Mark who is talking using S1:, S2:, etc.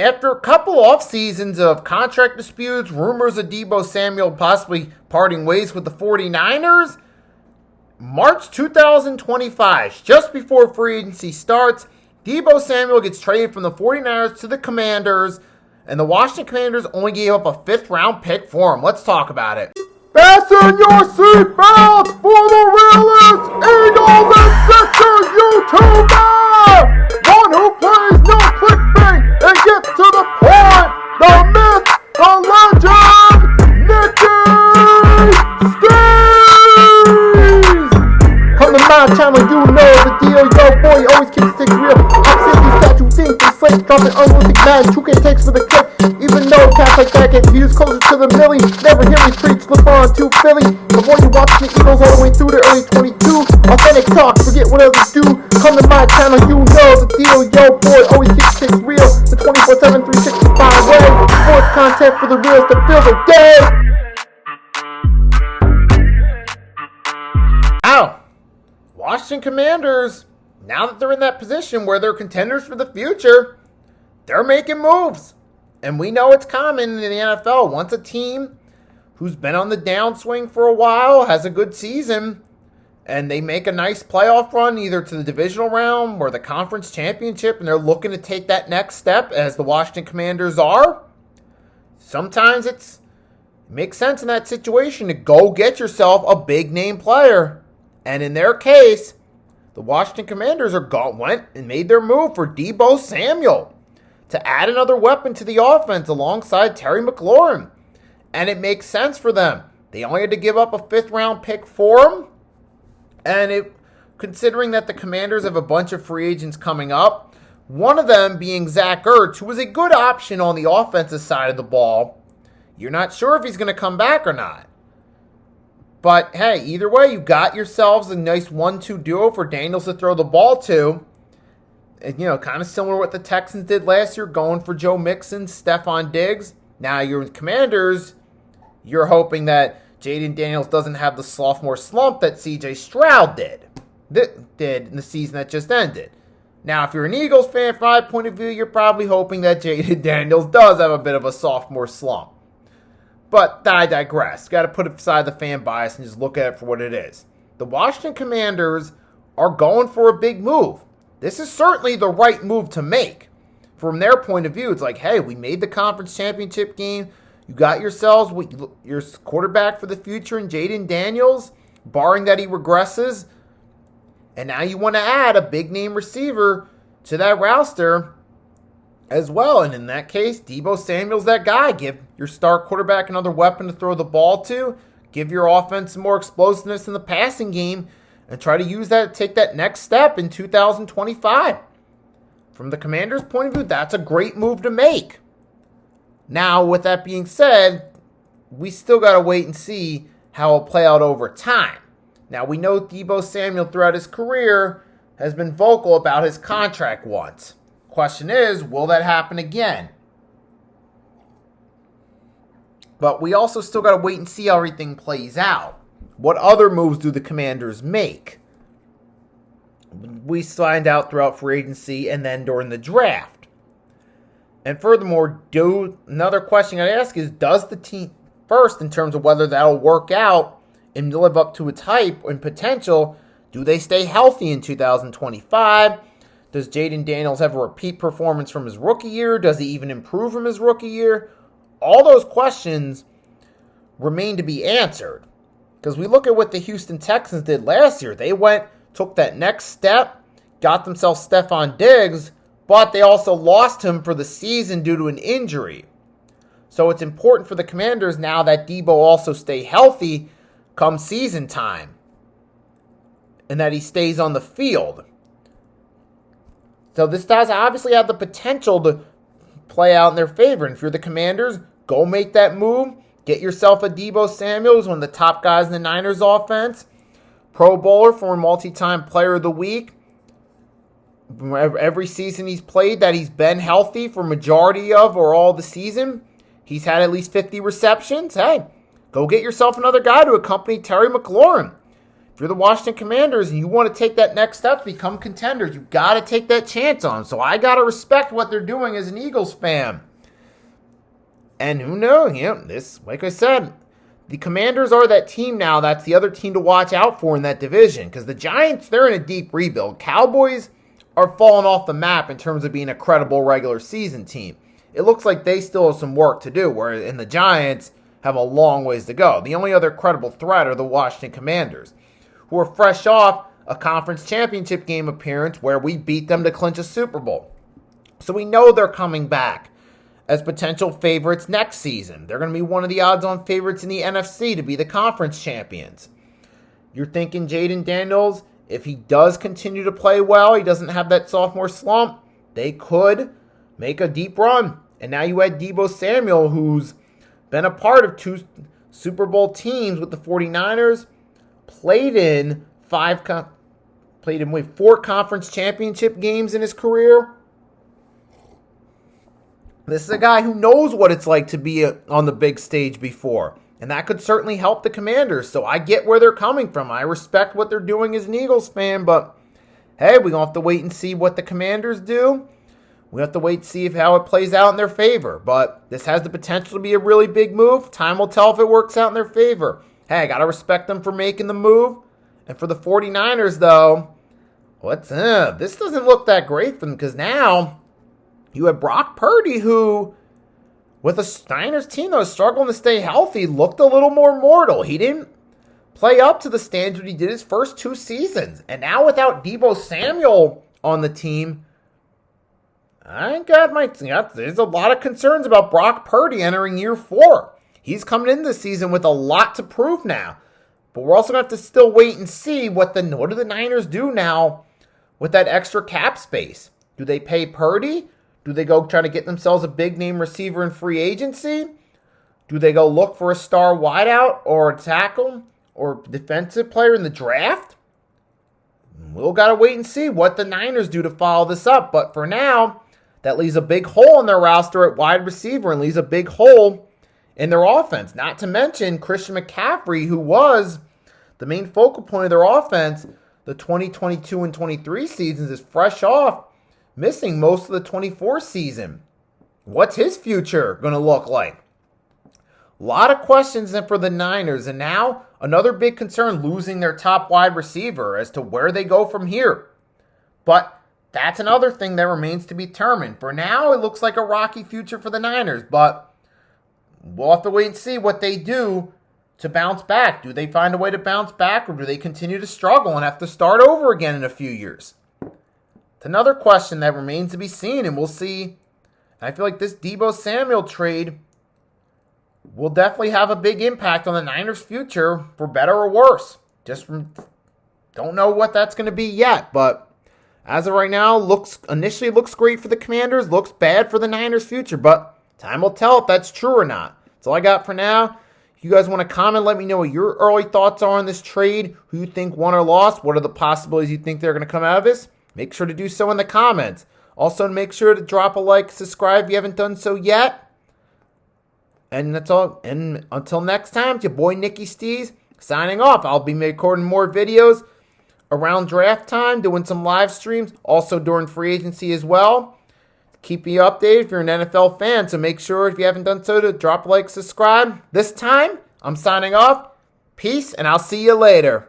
S1: After a couple off seasons of contract disputes, rumors of Deebo Samuel possibly parting ways with the 49ers, March 2025, just before free agency starts, Deebo Samuel gets traded from the 49ers to the Commanders, and the Washington Commanders only gave up a 5th-round pick for him. Let's talk about it. Fasten your seatbelts for the realest Eagles and Sixers YouTuber! One who plays no clickbait and gets to the point! The myth, the legend, Nicky Steves! Come to my channel, you know the deal. Yo, boy, always keeps things real. I'm simply statue things they slate, dropping unrealistic magic. 2K takes for the clip. Even though cats like that get views closer to the milli, never hear me preach, look on to Philly. Before you watch the Eagles all the way through the early 22, authentic talk, forget what others do. Come to my channel, you know the deal. Yo, boy, always keeps things real. The 24/7, 365 way. Sports content for the reals that feel the day. Ow! Washington Commanders, now that they're in that position where they're contenders for the future, they're making moves. And we know it's common in the NFL. Once a team who's been on the downswing for a while has a good season, and they make a nice playoff run either to the divisional round or the conference championship, and they're looking to take that next step as the Washington Commanders are, sometimes it makes sense in that situation to go get yourself a big-name player. And in their case, the Washington Commanders went and made their move for Deebo Samuel to add another weapon to the offense alongside Terry McLaurin. And it makes sense for them. They only had to give up a 5th-round pick for him. And considering that the Commanders have a bunch of free agents coming up, one of them being Zach Ertz, who was a good option on the offensive side of the ball. You're not sure if he's going to come back or not. But, hey, either way, you got yourselves a nice 1-2 duo for Daniels to throw the ball to. And, kind of similar to what the Texans did last year, going for Joe Mixon, Stephon Diggs. Now, your Commanders, you're hoping that Jaden Daniels doesn't have the sophomore slump that C.J. Stroud did in the season that just ended. Now, if you're an Eagles fan, from my point of view, you're probably hoping that Jaden Daniels does have a bit of a sophomore slump. But I digress. Got to put aside the fan bias and just look at it for what it is. The Washington Commanders are going for a big move. This is certainly the right move to make. From their point of view, it's like, hey, we made the conference championship game. You got yourselves your quarterback for the future in Jaden Daniels, barring that he regresses. And now you want to add a big-name receiver to that roster as well. And in that case, Deebo Samuel's that guy. Give your star quarterback another weapon to throw the ball to. Give your offense some more explosiveness in the passing game. And try to use that to take that next step in 2025. From the Commanders' point of view, that's a great move to make. Now, with that being said, we still got to wait and see how it'll play out over time. Now, we know Deebo Samuel throughout his career has been vocal about his contract wants. Question is, will that happen again? But we also still got to wait and see how everything plays out. What other moves do the Commanders make? We find out throughout free agency and then during the draft. And furthermore, another question I ask is, does the team, first in terms of whether that'll work out and live up to its hype and potential, do they stay healthy in 2025? Does Jaden Daniels have a repeat performance from his rookie year? Does he even improve from his rookie year? All those questions remain to be answered. Because we look at what the Houston Texans did last year. They took that next step, got themselves Stephon Diggs, but they also lost him for the season due to an injury. So it's important for the Commanders now that Deebo also stay healthy come season time. And that he stays on the field. So this does obviously have the potential to play out in their favor. And if you're the Commanders, go make that move. Get yourself a Deebo Samuel, who's one of the top guys in the Niners offense. Pro Bowler, former multi-time player of the week. Every season he's played that he's been healthy for majority of or all the season, he's had at least 50 receptions. Hey, go get yourself another guy to accompany Terry McLaurin. if you're the Washington Commanders and you want to take that next step to become contenders, you got to take that chance on them. So I got to respect what they're doing as an Eagles fan. And who knows, this, like I said, the Commanders are that team now. That's the other team to watch out for in that division. Because the Giants, they're in a deep rebuild. Cowboys are falling off the map in terms of being a credible regular season team. It looks like they still have some work to do, whereas the Giants have a long ways to go. The only other credible threat are the Washington Commanders, who are fresh off a conference championship game appearance where we beat them to clinch a Super Bowl. So we know they're coming back as potential favorites next season. They're going to be one of the odds-on favorites in the NFC to be the conference champions. You're thinking Jaden Daniels, if he does continue to play well, he doesn't have that sophomore slump, they could make a deep run. And now you add Deebo Samuel, who's been a part of 2 Super Bowl teams with the 49ers, played in 4 conference championship games in his career. This is a guy who knows what it's like to be on the big stage before. And that could certainly help the Commanders. So I get where they're coming from. I respect what they're doing as an Eagles fan. But, hey, we're going to have to wait and see what the Commanders do. We have to wait and see how it plays out in their favor. But this has the potential to be a really big move. Time will tell if it works out in their favor. Hey, I got to respect them for making the move. And for the 49ers, though, this doesn't look that great for them. Because now you have Brock Purdy, who, with a Niners team that was struggling to stay healthy, looked a little more mortal. He didn't play up to the standard he did his first 2 seasons. And now without Deebo Samuel on the team, there's a lot of concerns about Brock Purdy entering year 4. He's coming in this season with a lot to prove now. But we're also going to have to still wait and see what do the Niners do now with that extra cap space. Do they pay Purdy? Do they go try to get themselves a big-name receiver in free agency? Do they go look for a star wideout or a tackle or defensive player in the draft? We'll got to wait and see what the Niners do to follow this up. But for now, that leaves a big hole in their roster at wide receiver and leaves a big hole in their offense. Not to mention Christian McCaffrey, who was the main focal point of their offense the 2022 and 23 seasons, is fresh off missing most of the 24 season. What's his future going to look like? A lot of questions then for the Niners. And now another big concern, losing their top wide receiver as to where they go from here. But that's another thing that remains to be determined. For now, it looks like a rocky future for the Niners. But we'll have to wait and see what they do to bounce back. Do they find a way to bounce back, or do they continue to struggle and have to start over again in a few years? It's another question that remains to be seen, and we'll see. I feel like this Deebo Samuel trade will definitely have a big impact on the Niners' future, for better or worse. Don't know what that's going to be yet, but as of right now, initially looks great for the Commanders, looks bad for the Niners' future, but time will tell if that's true or not. That's all I got for now. If you guys want to comment, let me know what your early thoughts are on this trade, who you think won or lost, what are the possibilities you think they're going to come out of this. Make sure to do so in the comments. Also, make sure to drop a like, subscribe if you haven't done so yet. And that's all. And until next time, it's your boy Nicky Stees signing off. I'll be recording more videos around draft time, doing some live streams, also during free agency as well. Keep you updated if you're an NFL fan, so make sure if you haven't done so to drop a like, subscribe. This time, I'm signing off. Peace, and I'll see you later.